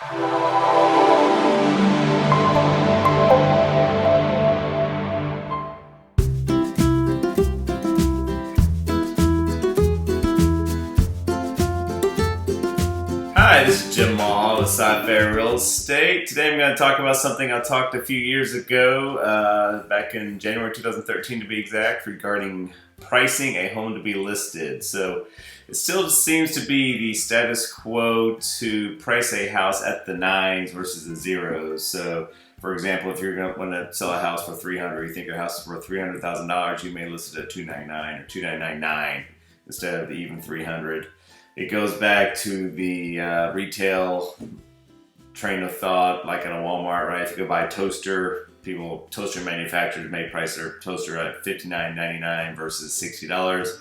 Hi, this is Jim Mall with Cypress Real Estate. Today I'm going to talk about something I talked a few years ago, back in January 2013 to be exact, regarding pricing a home to be listed. So it still seems to be the status quo to price a house at the nines versus the zeros. So for example, if you're going to want to sell a house for $300,000, you think your house is worth $300,000, you may list it at $299,000 or $299,999 instead of the even $300,000. It goes back to the retail train of thought, like in a Walmart, right? If you go buy a toaster, toaster manufacturers may price their toaster at $59.99 versus $60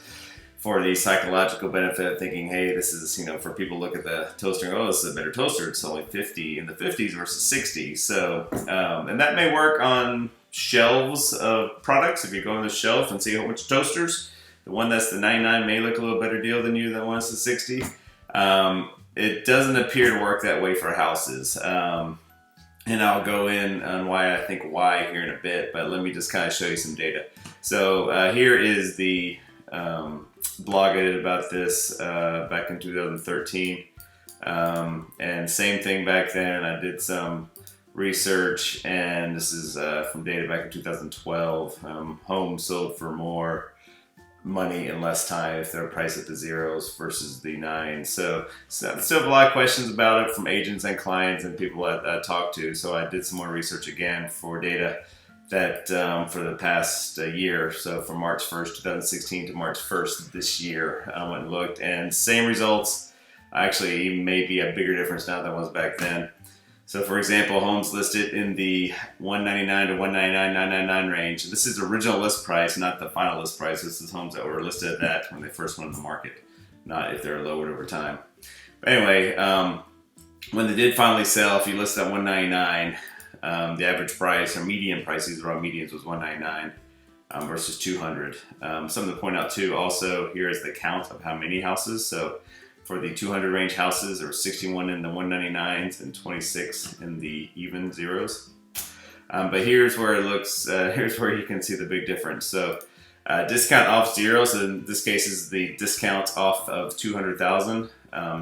for the psychological benefit of thinking, hey, this is, for people look at the toaster and go, oh, this is a better toaster. It's only $50 in the 50s versus 60. So, and that may work on shelves of products. If you go on the shelf and see a whole bunch of toasters, the one that's the 99 may look a little better deal than you than one that's the 60. It doesn't appear to work that way for houses. And I'll go in on why I think why here in a bit, but let me just kind of show you some data. So here is the blog I did about this back in 2013. And same thing back then. I did some research, and this is from data back in 2012. Homes sold for more money in less time if they're priced at the zeros versus the nines. So still have a lot of questions about it from agents and clients and people that I talked to. So I did some more research again for data that for the past year. So from March 1st, 2016 to March 1st this year, I went and looked, and same results. Actually, maybe a bigger difference now than was back then. So for example, homes listed in the $199 to $199,999 range. This is original list price, not the final list price. This is homes that were listed at that when they first went on the market, not if they're lowered over time. But anyway, when they did finally sell, if you list at $199, the average price or median price, these are all medians, was $199 versus $200. Something to point out too, also here is the count of how many houses. So for the 200 range houses, there were 61 in the 199s and 26 in the even zeros. But here's where it looks, here's where you can see the big difference. So discount off zero, so in this case is the discount off of 200,000.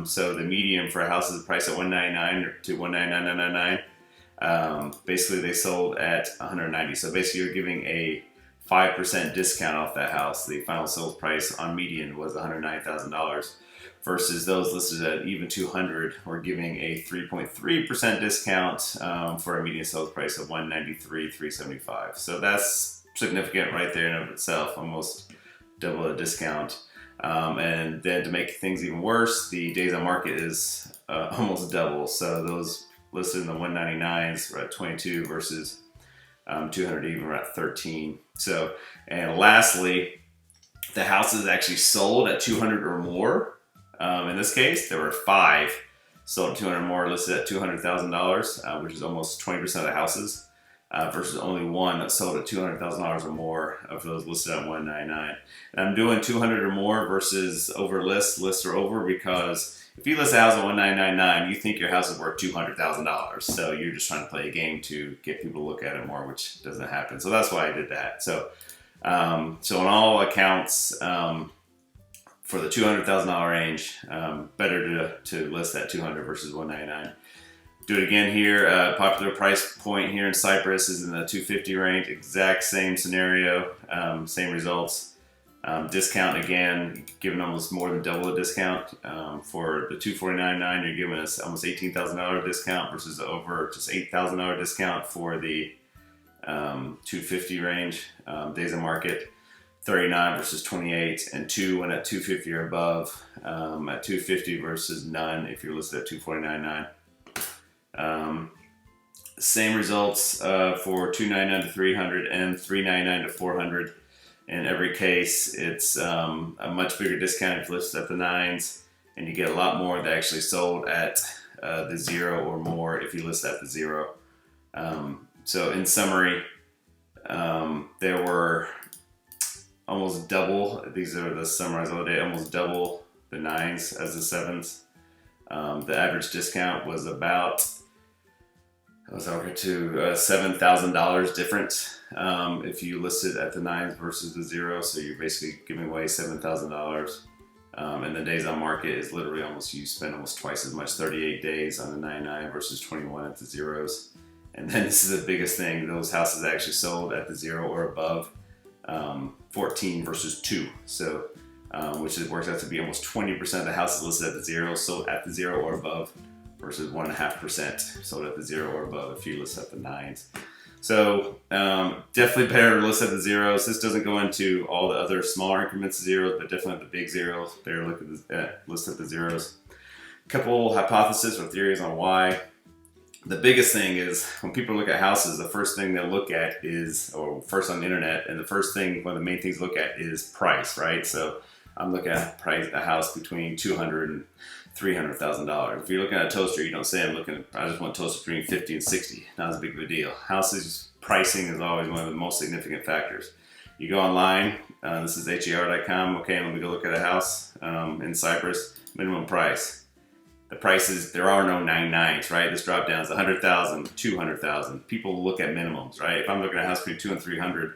So the median for a house is priced at 199 to 199,999. Basically they sold at 190. So basically you're giving a 5% discount off that house. The final sales price on median was $109,000. Versus those listed at even 200, we're giving a 3.3% discount for a median sales price of $193,375. So that's significant right there in and of itself, almost double the discount. And then to make things even worse, the days on market is almost double. So those listed in the 199s are at 22 versus 200 even are at 13. So, and lastly, the houses actually sold at 200 or more. In this case, there were 5 sold at 200 or more, listed at $200,000, which is almost 20% of the houses, versus only 1 that sold at $200,000 or more of those listed at 199. And I'm doing 200 or more versus over list or over, because if you list a house at 1999, you think your house is worth $200,000. So you're just trying to play a game to get people to look at it more, which doesn't happen. So that's why I did that. So, so on all accounts, for the $200,000 range, better to list at 200 versus 199. Do it again here. Popular price point here in Cypress is in the 250 range. Exact same scenario, same results. Discount again, giving almost more than double the discount. For the 249.9, you're giving us almost $18,000 discount versus over just $8,000 discount for the 250 range. Days on market. 39 versus 28, and 2 when at 250 or above, at 250 versus none if you're listed at 249.9. Same results for 299 to 300 and 399 to 400. In every case, it's a much bigger discount if you list at the nines, and you get a lot more that actually sold at the 0 or more if you list at the 0. So in summary, there were almost double, these are the summarized all day, almost double the nines as the sevens. The average discount was about, it was over to $7,000 different if you listed at the 9s versus the 0. So you're basically giving away $7,000. And the days on market is literally almost, you spend almost twice as much, 38 days on the 99 versus 21 at the 0s. And then this is the biggest thing, those houses actually sold at the 0 or above, 14 versus 2. So, which works out to be almost 20% of the houses listed at the 0 sold at the 0 or above versus 1.5% sold at the 0 or above if you list at the 9s. So definitely better to list at the 0s. This doesn't go into all the other smaller increments of 0s, but definitely the big 0s. Better look at list at the 0s. A couple hypotheses or theories on why. The biggest thing is when people look at houses, the first thing they'll look at is, or first on the internet, and the first thing, one of the main things to look at is price, right? So I'm looking at a house between $200,000 and $300,000. If you're looking at a toaster, you don't say I just want a toaster between 50 and 60. Not as big of a deal. Houses pricing is always one of the most significant factors. You go online, this is her.com. Okay, let me go look at a house in Cypress. Minimum price. The prices, there are no 99s, right? This drop down is 100,000, 200,000. People look at minimums, right? If I'm looking at a house between 200 and 300,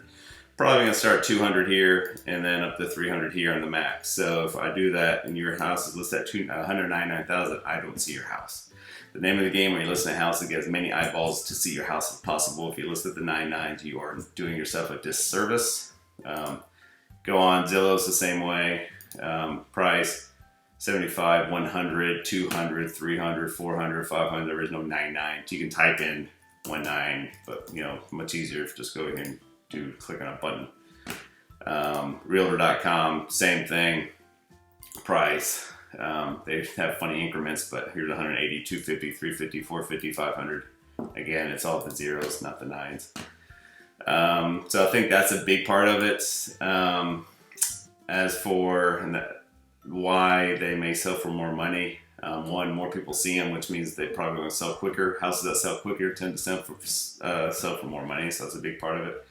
probably gonna start 200 here and then up to 300 here on the max. So if I do that and your house is listed at 199,000, I don't see your house. The name of the game when you list a house is to get as many eyeballs to see your house as possible. If you list at the 99s, you are doing yourself a disservice. Go on, Zillow's the same way. Price 75, 100, 200, 300, 400, 500. There is no 99. You can type in 19, but much easier if just go ahead and click on a button. Realtor.com, same thing. Price. They have funny increments, but here's 180, 250, 350, 450, 500. Again, it's all the 0s, not the 9s. So I think that's a big part of it. As for why they may sell for more money, one, more people see them, which means they probably going to sell quicker. Houses that sell quicker tend to sell for more money, so that's a big part of it.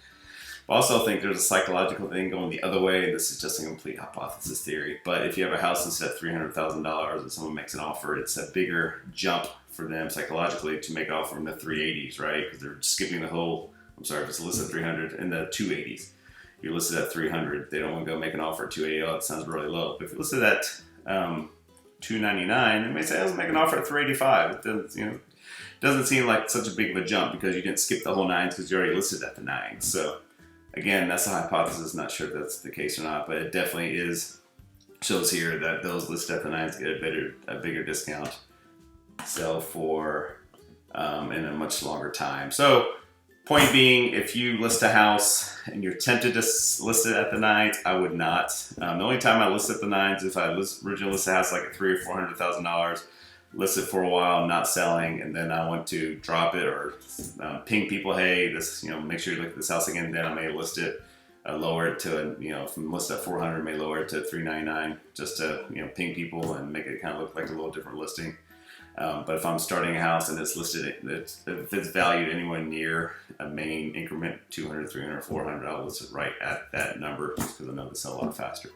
I also think there's a psychological thing going the other way. This is just a complete hypothesis theory, but if you have a house that's at $300,000 and someone makes an offer, it's a bigger jump for them psychologically to make an offer in the 380s, right? Because they're skipping the whole, if it's listed at 300 in the 280s. You're listed at 300, they don't want to go make an offer at 280. Oh, that sounds really low. But if you're listed at 299, they may say, let's make an offer at 385. It doesn't seem like such a big of a jump because you didn't skip the whole 9s because you already listed at the 9s. So again, that's a hypothesis. Not sure if that's the case or not, but it definitely shows here that those listed at the 9s get a bigger discount, sell for in a much longer time. So point being, if you list a house and you're tempted to list it at the 9s, I would not. The only time I list at the 9s is if I originally list a house like at $300,000 or $400,000, list it for a while, not selling, and then I want to drop it or ping people, hey, this, make sure you look at this house again. Then I may list it, lower it to, if I'm listed at 400, I may lower it to 399 just to, ping people and make it kind of look like a little different listing. But if I'm starting a house and it's listed, if it's valued anywhere near a main increment, 200, 300, 400, I'll list it right at that number just because I know they sell a lot faster.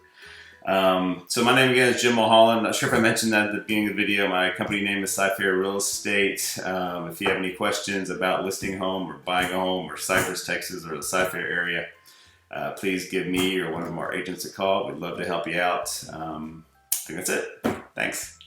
So my name again is Jim Mulholland. Not sure if I mentioned that at the beginning of the video. My company name is Cypress Real Estate. If you have any questions about listing a home or buying a home or Cypress, Texas or the Cypress area, please give me or one of our agents a call. We'd love to help you out. I think that's it. Thanks.